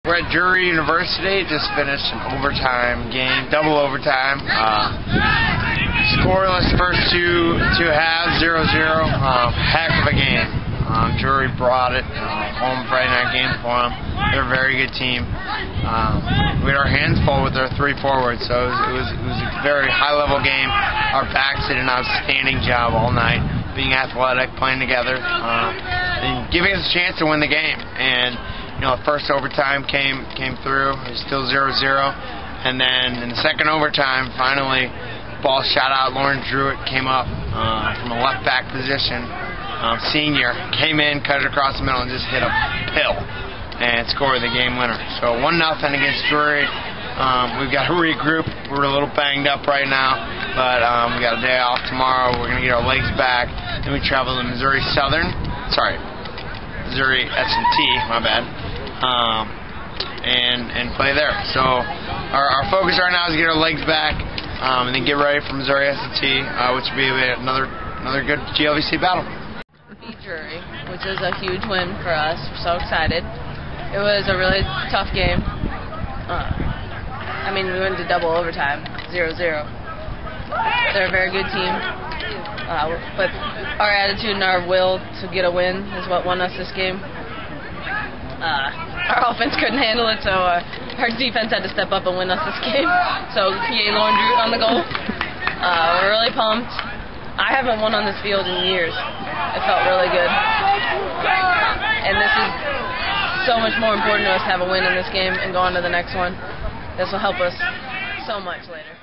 We're at Drury University, just finished an overtime game, double overtime. Scoreless first two halves, 0-0. Heck of a game. Drury brought it home Friday night game for them. They're a very good team. We had our hands full with their three forwards, so it was a very high-level game. Our backs did an outstanding job all night, being athletic, playing together, and giving us a chance to win the game. And first overtime came through. It was still 0-0, and then in the second overtime, finally, ball shot out. Lauren Druitt came up from a left back position. Senior came in, cut it across the middle, and just hit a pill and scored the game winner. So 1-0 against Drury. We've got to regroup. We're a little banged up right now, but we got a day off tomorrow. We're going to get our legs back. Then we travel to Missouri S&T, my bad, and play there. So our focus right now is to get our legs back and then get ready for Missouri S&T, which will be another good GLVC battle. Beat Drury, which was a huge win for us. We're so excited. It was a really tough game. We went to double overtime, 0-0. They're a very good team, but our attitude and our will to get a win is what won us this game. Our offense couldn't handle it, so our defense had to step up and win us this game. So, yay, Lauren Druitt on the goal. We're really pumped. I haven't won on this field in years. It felt really good. And this is so much more important to us to have a win in this game and go on to the next one. This will help us so much later.